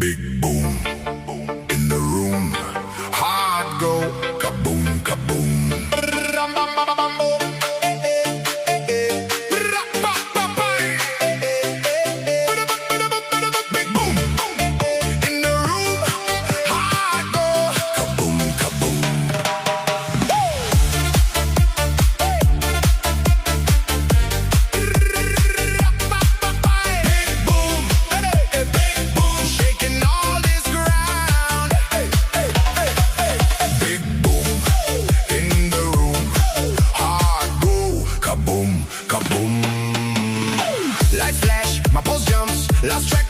Big boom in the room. Heart go kaboom, kaboom. Big boom in the room. Heart go kaboom, kaboom. Big boom, big boom, shaking all this ground. Big boom in the room. Heart go kaboom, kaboom. Light flash, my pulse jumps, lost track.